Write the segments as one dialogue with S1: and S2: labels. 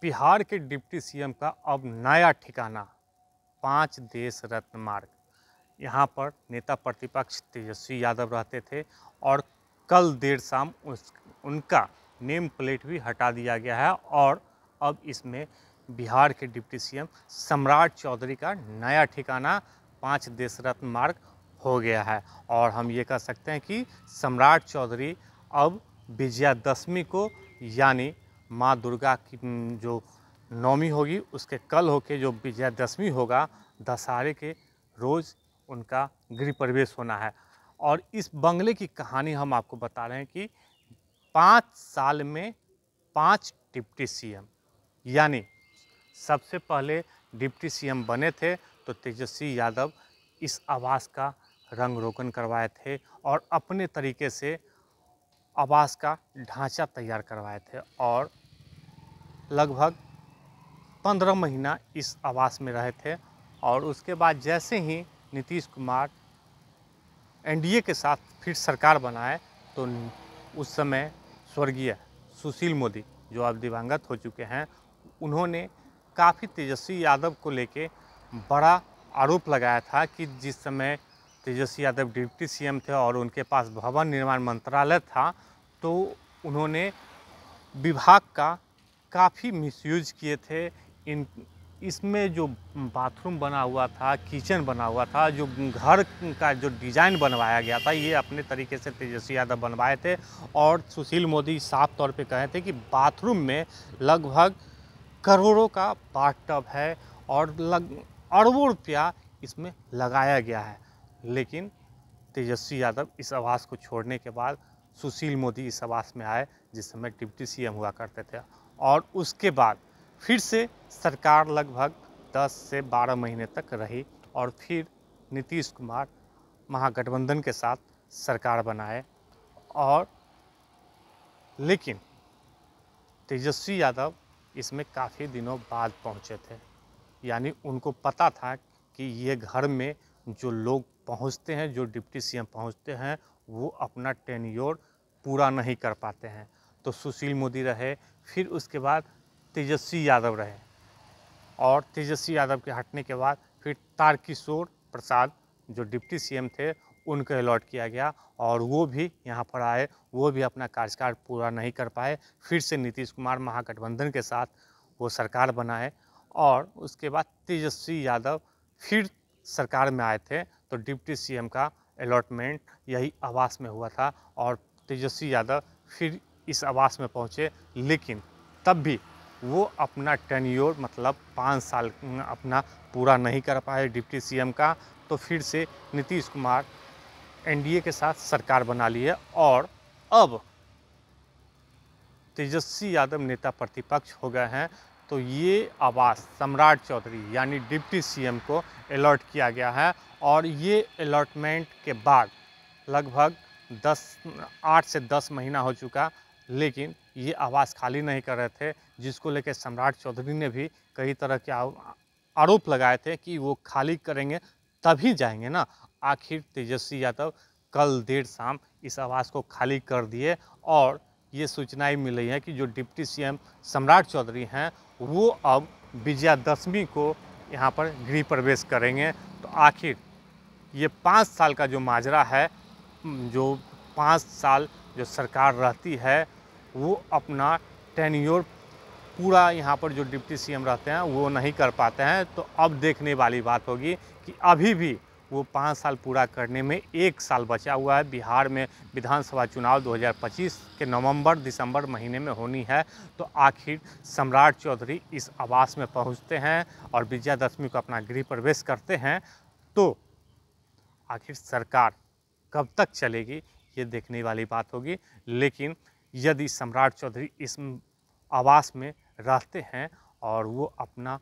S1: बिहार के deputy CM का अब नया ठिकाना 5 देश रत्न मार्ग। यहाँ पर नेता प्रतिपक्ष तेजस्वी यादव रहते थे और कल देर शाम उनका नेम प्लेट भी हटा दिया गया है और अब इसमें बिहार के डिप्टी सीएम सम्राट चौधरी का नया ठिकाना 5 देश रत्न मार्ग हो गया है। और हम ये कह सकते हैं कि सम्राट चौधरी अब विजयादशमी को यानी माँ दुर्गा की जो नवमी होगी उसके कल होके जो विजयादशमी होगा दशहरे के रोज़ उनका गृह प्रवेश होना है। और इस बंगले की कहानी हम आपको बता रहे हैं कि 5 साल में 5 डिप्टी सीएम, यानी सबसे पहले डिप्टी सीएम बने थे तो तेजस्वी यादव इस आवास का रंग रोगन करवाए थे और अपने तरीके से आवास का ढांचा तैयार करवाए थे और लगभग 15 महीना इस आवास में रहे थे। और उसके बाद जैसे ही नीतीश कुमार एनडीए के साथ फिर सरकार बनाए तो उस समय स्वर्गीय सुशील मोदी जो अब दिवंगत हो चुके हैं, उन्होंने काफ़ी तेजस्वी यादव को लेके बड़ा आरोप लगाया था कि जिस समय तेजस्वी यादव डिप्टी सीएम थे और उनके पास भवन निर्माण मंत्रालय था तो उन्होंने विभाग का काफ़ी मिसयूज किए थे। इसमें जो बाथरूम बना हुआ था, किचन बना हुआ था, जो घर का जो डिज़ाइन बनवाया गया था, ये अपने तरीके से तेजस्वी यादव बनवाए थे। और सुशील मोदी साफ तौर पे कहे थे कि बाथरूम में लगभग करोड़ों का बाथटब है और अरबों रुपया इसमें लगाया गया है। लेकिन तेजस्वी यादव इस आवास को छोड़ने के बाद सुशील मोदी इस आवास में आए जिस समय डिप्टी सीएम हुआ करते थे और उसके बाद फिर से सरकार लगभग 10 से 12 महीने तक रही और फिर नीतीश कुमार महागठबंधन के साथ सरकार बनाए। और लेकिन तेजस्वी यादव इसमें काफ़ी दिनों बाद पहुंचे थे, यानी उनको पता था कि ये घर में जो लोग पहुंचते हैं, जो डिप्टी सीएम पहुंचते हैं, वो अपना टेन्योर पूरा नहीं कर पाते हैं। तो सुशील मोदी रहे, फिर उसके बाद तेजस्वी यादव रहे और तेजस्वी यादव के हटने के बाद फिर तारकिशोर प्रसाद जो डिप्टी सीएम थे उनको अलॉट किया गया और वो भी यहाँ पर आए, वो भी अपना कार्यकाल पूरा नहीं कर पाए। फिर से नीतीश कुमार महागठबंधन के साथ वो सरकार बनाए और उसके बाद तेजस्वी यादव फिर सरकार में आए थे तो डिप्टी सीएम का अलॉटमेंट यही आवास में हुआ था और तेजस्वी यादव फिर इस आवास में पहुँचे। लेकिन तब भी वो अपना टेन्योर मतलब 5 साल अपना पूरा नहीं कर पाए डिप्टी सीएम का। तो फिर से नीतीश कुमार एनडीए के साथ सरकार बना ली है और अब तेजस्वी यादव नेता प्रतिपक्ष हो गए हैं। तो ये आवास सम्राट चौधरी यानी डिप्टी सीएम को अलॉट किया गया है और ये अलॉटमेंट के बाद लगभग 8 से 10 महीना हो चुका, लेकिन ये आवास खाली नहीं कर रहे थे, जिसको लेकर सम्राट चौधरी ने भी कई तरह के आरोप लगाए थे कि वो खाली करेंगे तभी जाएंगे ना। आखिर तेजस्वी यादव कल देर शाम इस आवास को खाली कर दिए और ये सूचनाएं मिल रही है कि जो डिप्टी सीएम सम्राट चौधरी हैं वो अब विजयादशमी को यहाँ पर गृह प्रवेश करेंगे। तो आखिर ये 5 साल का जो माजरा है, जो 5 साल जो सरकार रहती है वो अपना टेन्योर पूरा यहाँ पर जो डिप्टी सीएम रहते हैं वो नहीं कर पाते हैं। तो अब देखने वाली बात होगी कि अभी भी वो 5 साल पूरा करने में 1 साल बचा हुआ है। बिहार में विधानसभा चुनाव 2025 के नवंबर-दिसंबर महीने में होनी है। तो आखिर सम्राट चौधरी इस आवास में पहुँचते हैं और विजयादशमी को अपना गृह प्रवेश करते हैं। तो आखिर सरकार कब तक चलेगी ये देखने वाली बात होगी। लेकिन यदि सम्राट चौधरी इस आवास में रहते हैं और वो अपना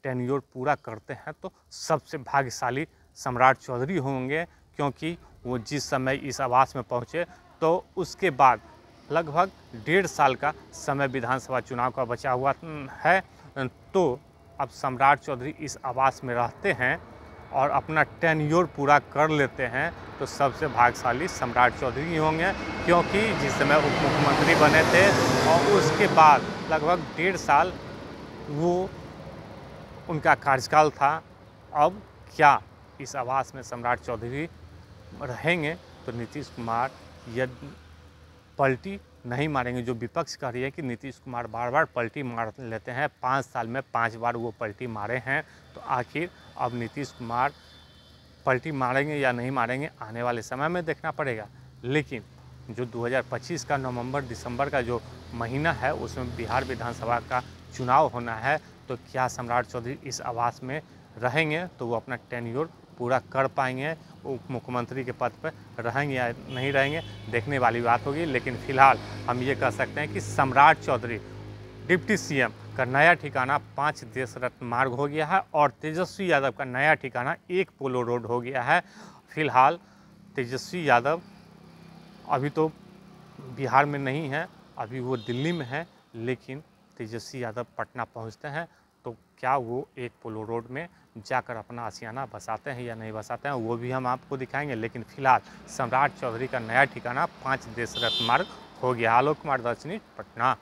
S1: टेन्योर पूरा करते हैं तो सबसे भाग्यशाली सम्राट चौधरी होंगे, क्योंकि वो जिस समय इस आवास में पहुँचे तो उसके बाद लगभग 1.5 साल का समय विधानसभा चुनाव का बचा हुआ है। तो अब सम्राट चौधरी इस आवास में रहते हैं और अपना टेन्योर पूरा कर लेते हैं तो सबसे भाग्यशाली सम्राट चौधरी होंगे, क्योंकि जिस समय उप मुख्यमंत्री बने थे और उसके बाद लगभग 1.5 साल वो उनका कार्यकाल था। अब क्या इस आवास में सम्राट चौधरी रहेंगे? तो नीतीश कुमार यदि पलटी नहीं मारेंगे, जो विपक्ष कह रही है कि नीतीश कुमार बार बार पलटी मार लेते हैं, 5 साल में 5 बार वो पलटी मारे हैं, तो आखिर अब नीतीश कुमार पलटी मारेंगे या नहीं मारेंगे आने वाले समय में देखना पड़ेगा। लेकिन जो 2025 का नवंबर दिसंबर का जो महीना है उसमें बिहार विधानसभा का चुनाव होना है, तो क्या सम्राट चौधरी इस आवास में रहेंगे तो वो अपना टेन्योर पूरा कर पाएंगे, उप मुख्यमंत्री के पद पर रहेंगे या नहीं रहेंगे, देखने वाली बात होगी। लेकिन फिलहाल हम ये कह सकते हैं कि सम्राट चौधरी डिप्टी सीएम का नया ठिकाना 5 देश रत्न मार्ग हो गया है और तेजस्वी यादव का नया ठिकाना 1 पोलो रोड हो गया है। फिलहाल तेजस्वी यादव अभी तो बिहार में नहीं है, अभी वो दिल्ली में है, लेकिन तेजस्वी यादव पटना पहुंचते हैं तो क्या वो 1 पोलो रोड में जाकर अपना आशियाना बसाते हैं या नहीं बसाते हैं, वो भी हम आपको दिखाएंगे। लेकिन फिलहाल सम्राट चौधरी का नया ठिकाना 5 देश रत्न मार्ग हो गया। आलोक कुमार दर्शनी, पटना।